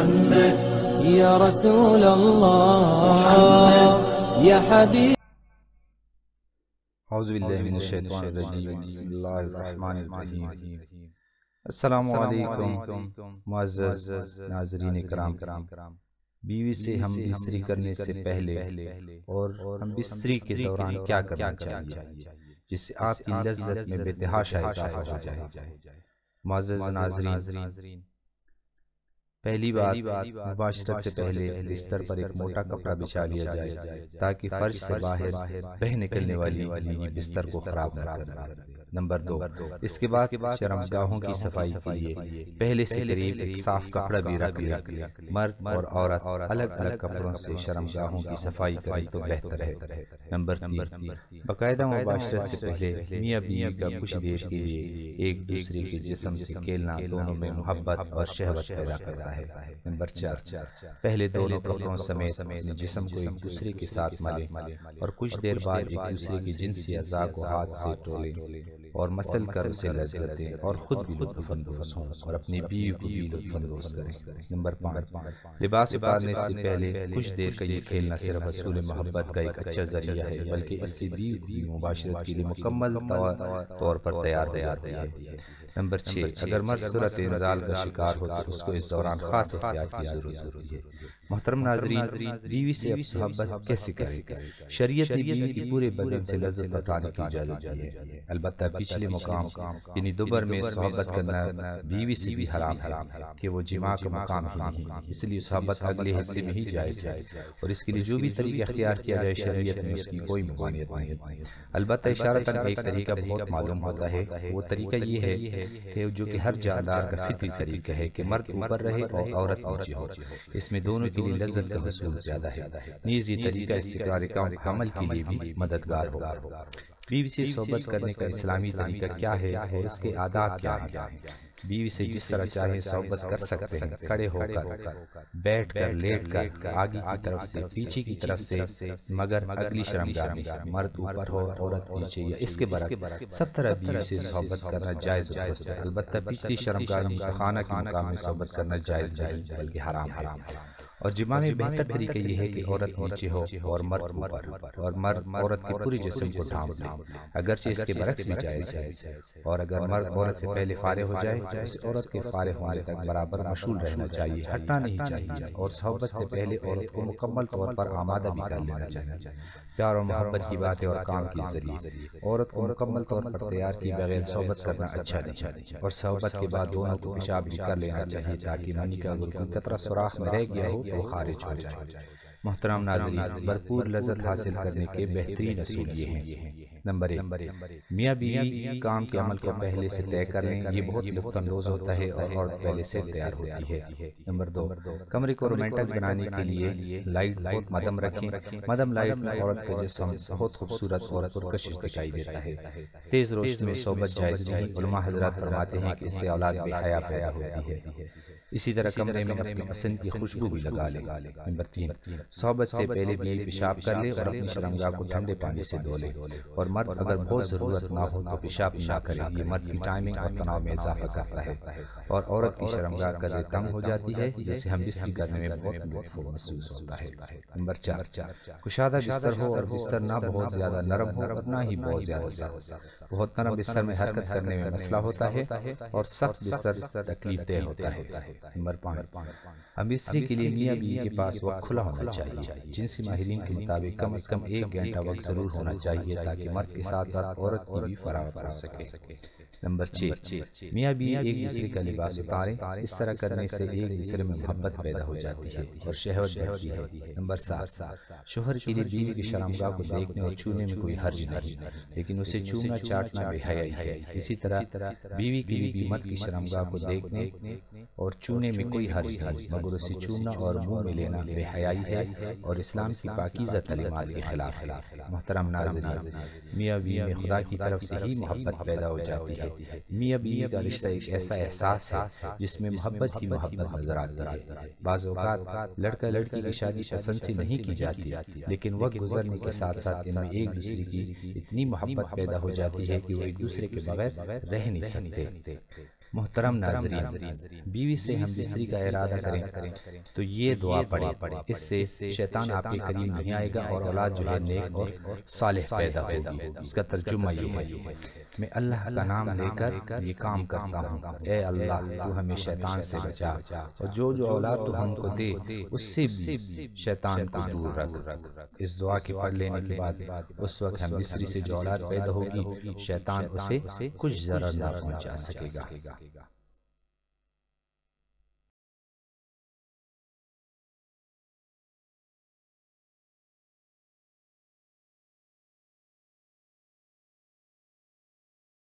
محمد يا رسول الله يا حبيب. اعوذ باللہ من الشیطان الرجیم، بسم اللہ الرحمن الرحیم۔ السلام علیکم معزز ناظرین کرام، بیوی سے ہم بستری کرنے سے پہلے اور ہم بستری کے دوران کیا کرنا چاہیے جس سے آپ کی لذت میں بے تحاشا اضافہ ہو جائے۔ معزز ناظرین، پہلی بات، مباشرت سے پہلے بستر پر ایک موٹا کپڑا بچھا لیا جائے تاکہ فرش سے باہر بہہ نکلنے والی منی بستر کو خراب نہ کرے۔ نمبر 2، اس کے بعد شرمگاہوں کی صفائی کے لیے پہلے سے قریب ایک صاف کپڑا بھی رکھ لیا۔ مرد اور عورت الگ الگ کپڑوں سے شرمگاہوں کی صفائی کریں تو بہتر ہے۔ نمبر 3، باقاعدہ مباشرت سے پہلے میاں بیوی کا کچھ دیر کے لیے ایک دوسرے کے جسم سے کھیلنا دونوں میں محبت اور شہوت پیدا کرتا ہے۔ نمبر 4، پہلے دونوں کپڑوں سمیت اپنے جسم کو ایک دوسرے کے ساتھ ملیں اور کچھ دیر بعد ایک دوسرے کی جنسی اعضاء کو ہاتھ سے ٹولیں اور مسل کر اسے لذت دیں اور خود بھی لطف اندوز ہوں اور اپنی بیوی کو بھی لطف اندوز کریں۔ نمبر 5، لباس اتارنے سے پہلے کچھ دیر کا یہ کھیلنا صرف حصول محبت کا ایک اچھا ذریعہ ہے، بلکہ اس سے بیوی کی مباشرت کے لیے مکمل طور پر تیار ہو جاتی ہے۔ نمبر 6، اگر مرد صورت انزال کا شکار ہو تو اس کو اس دوران خاص احتیاط کی ضرورت ہوتی ہے۔ محترم ناظرین، بیوی سے محبت کیسے کریں؟ شریعت نے بیوی کی پورے بدن سے لذت اٹھانے کی اجازت دی ہے، البتہ پچھلے مقام یعنی دوبر میں صحبت کرنا بیوی سے بھی حرام ہے کہ وہ جماع کا مقام ہی نہیں، اس لیے صحبت اگلے حصے میں ہی جائز ہے اور اس کے لیے جو بھی طریقہ اختیار کیا جائے شریعت میں اس کی کوئی ممانعت نہیں ہے۔ البتہ اشارتاً ایک طریقہ بہت معلوم ہوتا ہے، وہ طریقہ یہ ہے کہ جو کہ ہر جاندار کا فطری طریقہ ہے کہ مرد اوپر رہے اور عورت نیچے ہو، اس میں دونوں کے لیے لذت کا حصول زیادہ ہے۔ نیز یہ طریقہ استقرار کام عمل کے لیے بھی مددگار ہوگا۔ بیوی سے صحبت کرنے کا اسلامی طریقہ کیا ہے اور اس کے آداب کیا ہیں؟ بیوی سے جس طرح چاہیں صحبت کر سکتے ہیں، کھڑے ہو کر، بیٹھ کر، لیٹ کر، آگے کی طرف سے، پیچھے کی طرف سے، مگر اگلی شرمگاہ میں، مرد اوپر ہو عورت نیچے یا اس کے برعکس، سب طرح بیوی سے صحبت کرنا جائز ہے۔ البتہ پچھلی شرمگاہ میں خانہ کے مقام میں صحبت کرنا جائز نہیں بلکہ حرام ہے۔ اور جماع میں بہتر طریقہ یہ ہے کہ عورت نیچے ہو اور مرد اوپر، اور مرد عورت کے پورے جسم کو ڈھانپ لے، اگرچہ اس کے برعکس بھی جائز ہے۔ اور اگر مرد عورت سے پہلے فارغ ہو جائے تو اسے عورت کے فارغ ہونے تک برابر مشغول رہنا چاہیے، ہٹنا نہیں چاہیے، اور صحبت سے پہلے عورت کو مکمل طور پر آمادہ بھی کر لینا چاہیے۔ پیار اور محبت کی باتیں اور کام کے ذریعے عورت کو مکمل طور پر تیار کیے بغیر صحبت کرنا اچھا نہیں، اور صحبت کے بعد دونوں کو پیشاب بھی کر لینا چاہیے تاکہ منی کا اگر کوئی قطرہ سوراخ میں رہ گیا ہو تو خارج ہو جائے۔ محترم ناظرین، بھرپور لذت حاصل کرنے کے بہترین اصول یہ ہیں۔ نمبر 1، میاں بیوی کام کے عمل کو پہلے سے طے کر لیں، یہ بہت لطف اندوز ہوتا ہے اور عورت پہلے سے تیار ہوتی ہے۔ نمبر 2، کمرے کو رومانٹک بنانے کے لیے لائٹ بہت مدم رکھیں۔ مدم لائٹ میں عورت کا جسم بہت خوبصورت اور پرکشش دکھائی دیتا ہے۔ تیز روشنی میں صحبت جائز نہیں، علماء حضرات فرماتے ہیں کہ اس سے اولاد بے حیا پیدا ہوتی ہے۔ اسی طرح کمرے میں اپنی پسند کی خوشبو بھی لگا لیں۔ نمبر 3، صحبت سے پہلے بیوی پیشاب کر لے اور اپنی شرمگاہ کو ٹھنڈے پانی سے دھو لے، اور مرد اگر بہت ضرورت نہ ہو تو پیشاب نہ کرے، یہ مرد کی ٹائمنگ اور تناؤ میں اضافہ کرتا ہے اور عورت کی شرمگاہ قدر کم ہو جاتی ہے، جس سے ہم بستری کرنے میں بہت لطف محسوس ہوتا ہے۔ نمبر 4، کشادہ بستر ہو اور بستر نہ بہت زیادہ نرم ہو اور نہ ہی بہت زیادہ سخت۔ بہت نرم بستر میں حرکت کرنے میں مسئلہ ہوتا ہے اور سخت بستر تکلیف دہ ہوتا ہے۔ نمبر 5، ہم بستری کے لیے میاں بیوی کے پاس وقت کھلا ہونا چاہیے۔ جنسی ماہرین کے مطابق کم از کم 1 گھنٹہ وقت ضرور ہونا چاہیے تاکہ مرد کے ساتھ ساتھ عورت کی بھی فراغت ہو سکے۔ نمبر 6، میاں بیوی ایک دوسرے کا لباس اتاریں، اس طرح کرنے سے ایک دوسرے میں محبت پیدا ہو جاتی ہے اور شہوت بڑھتی ہے۔ نمبر 7، شوہر کے لیے بیوی کی شرمگاہ کو دیکھنے اور چھونے میں کوئی حرج نہیں، لیکن اسے چومنا چاٹنا بے حیائی ہے۔ اسی طرح بیوی کے لیے بھی مرد کی شرمگاہ کو دیکھنے اور چونے میں کوئی حرج نہیں، مگر اسے چومنا اور منہ میں لینا بے حیائی ہے اور اسلام کی پاکیزہ تعلیمات کے خلاف ہے۔ محترم ناظرین، میاں بیوی میں خدا کی طرف سے ہی محبت پیدا ہو جاتی ہے۔ میاں بیوی کا رشتہ ایک ایسا احساس ہے جس میں محبت ہی محبت نظر آتی ہے۔ بعض اوقات لڑکا لڑکی کی شادی پسند سے نہیں کی جاتی، لیکن وقت گزرنے کے ساتھ ساتھ ان میں ایک دوسرے کی اتنی محبت پیدا ہو جاتی ہے کہ وہ ایک دوسرے کے بغیر رہ نہیں سکتے۔ محترم ناظرین، بیوی سے ہم بستری کا ارادہ کریں تو یہ دعا پڑھیں، اس سے شیطان آپ کے قریب نہیں آئے گا اور اولاد جو ہے نیک اور صالح پیدا ہوگی۔ اس کا ترجمہ یہ ہے، میں اللہ کا نام لے کر یہ کام کرتا ہوں، اے اللہ تو ہمیں شیطان سے بچا، اور جو اولاد تو ہم کو دے اس سے بھی شیطان کو دور رکھ۔ اس دعا کے پڑھ لینے کے بعد اس وقت ہم بستری سے جو اولاد پیدا ہوگی شیطان اسے کچھ ضرر نہ پہنچا سکے گا۔